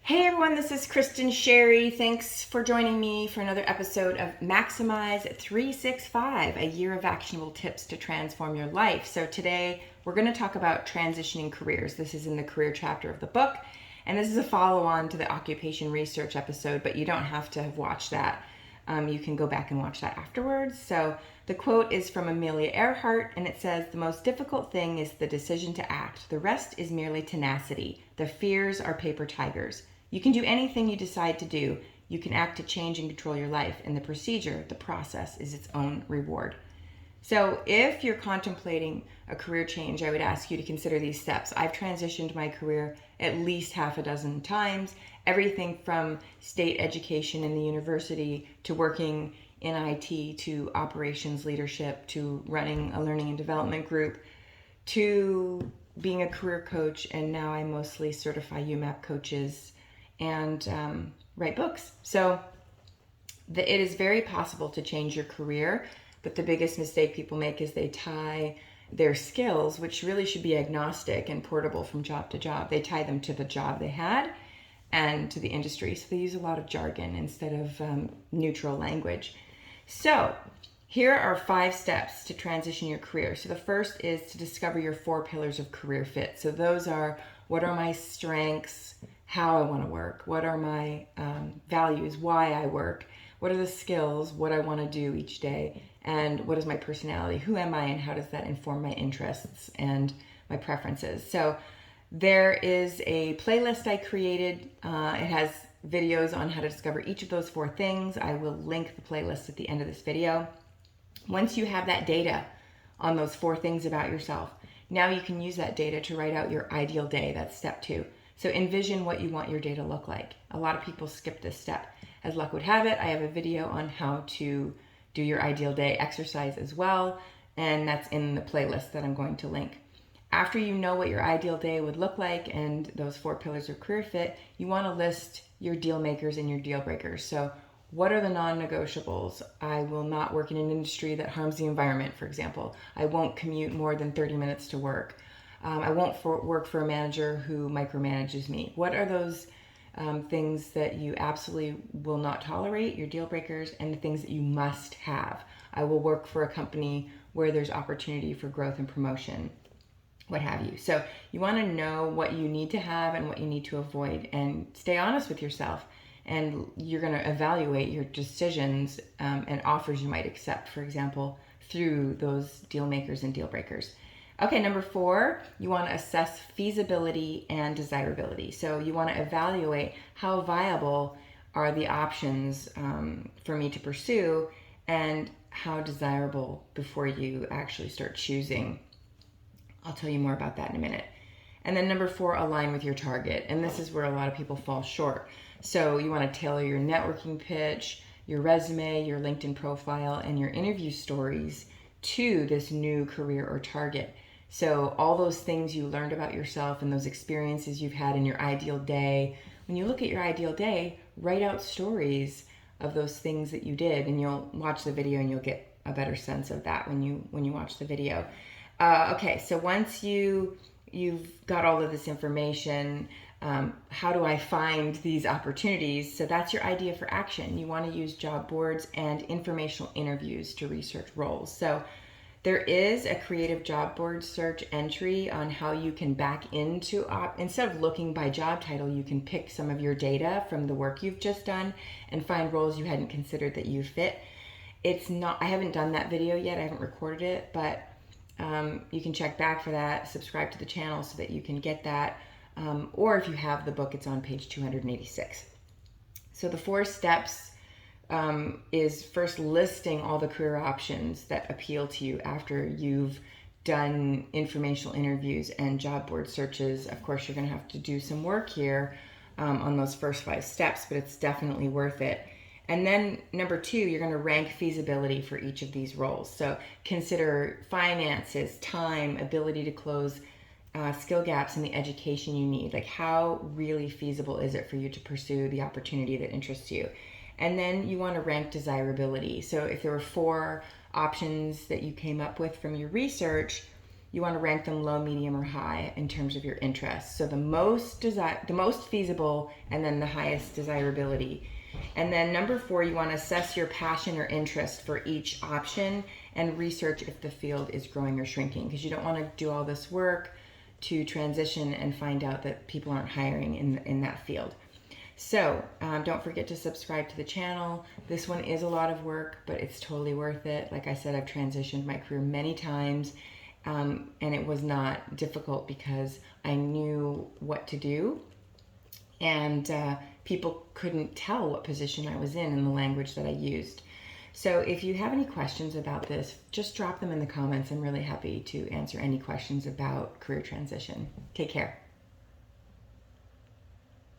Hey everyone, this is Kristin Sherry. Thanks for joining me for another episode of Maximize 365, a year of actionable tips to transform your life. So today we're going to talk about transitioning careers. This is in the career chapter of the book, and this is a follow-on to the occupation research episode, but you don't have to have watched that. You can go back and watch that afterwards. So the quote is from Amelia Earhart, and it says, "The most difficult thing is the decision to act. The rest is merely tenacity. The fears are paper tigers. You can do anything you decide to do. You can act to change and control your life, and the procedure, the process, is its own reward." So if you're contemplating a career change, I would ask you to consider these steps. I've transitioned my career at least half a dozen times, everything from state education in the university to working in IT to operations leadership to running a learning and development group to being a career coach, and now I mostly certify UMAP coaches and write books. So it is very possible to change your career, but the biggest mistake people make is they tie their skills, which really should be agnostic and portable from job to job. They tie them to the job they had and to the industry. So they use a lot of jargon instead of neutral language. So here are 5 steps to transition your career. So the first is to discover your 4 pillars of career fit. So those are, what are my strengths, how I want to work, what are my values, why I work, what are the skills, what I want to do each day, and what is my personality, who am I, and how does that inform my interests and my preferences. So there is a playlist I created. It has videos on how to discover each of those 4 things. I will link the playlist at the end of this video. Once you have that data on those 4 things about yourself, now you can use that data to write out your ideal day. That's step 2. So envision what you want your day to look like. A lot of people skip this step. As luck would have it, I have a video on how to do your ideal day exercise as well, and that's in the playlist that I'm going to link. After you know what your ideal day would look like and those 4 pillars of career fit, you want to list your deal makers and your deal breakers. So what are the non-negotiables? I will not work in an industry that harms the environment, for example. I won't commute more than 30 minutes to work. I won't work for a manager who micromanages me. What are those things that you absolutely will not tolerate, your deal breakers, and the things that you must have? I will work for a company where there's opportunity for growth and promotion, what have you. So you want to know what you need to have and what you need to avoid, and stay honest with yourself. And you're going to evaluate your decisions and offers you might accept, for example, through those deal makers and deal breakers. Okay, number 4, you want to assess feasibility and desirability. So you want to evaluate how viable are the options for me to pursue and how desirable before you actually start choosing. I'll tell you more about that in a minute. And then number 4, align with your target. And this is where a lot of people fall short. So you want to tailor your networking pitch, your resume, your LinkedIn profile, and your interview stories to this new career or target. So all those things you learned about yourself and those experiences you've had in your ideal day, when you look at your ideal day, write out stories of those things that you did, and you'll watch the video and you'll get a better sense of that when you watch the video. Okay, so once you've got all of this information, how do I find these opportunities? So that's your idea for action. You want to use job boards and informational interviews to research roles. So there is a creative job board search entry on how you can back into, instead of looking by job title, you can pick some of your data from the work you've just done and find roles you hadn't considered that you fit. I haven't done that video yet, I haven't recorded it, but you can check back for that, subscribe to the channel so that you can get that. Or if you have the book, it's on page 286. So the 4 steps is first listing all the career options that appeal to you after you've done informational interviews and job board searches. Of course, you're going to have to do some work here on those first 5 steps, but it's definitely worth it. And then number 2, you're going to rank feasibility for each of these roles. So consider finances, time, ability to close skill gaps, and the education you need. Like, how really feasible is it for you to pursue the opportunity that interests you? And then you want to rank desirability. So if there were 4 options that you came up with from your research, you want to rank them low, medium, or high in terms of your interests. So the most feasible, and then the highest desirability. And then number 4, you want to assess your passion or interest for each option and research if the field is growing or shrinking, because you don't want to do all this work to transition and find out that people aren't hiring in that field. So don't forget to subscribe to the channel. This one is a lot of work, but it's totally worth it. Like I said, I've transitioned my career many times, and it was not difficult because I knew what to do, and people couldn't tell what position I was in the language that I used. So if you have any questions about this, just drop them in the comments. I'm really happy to answer any questions about career transition. Take care.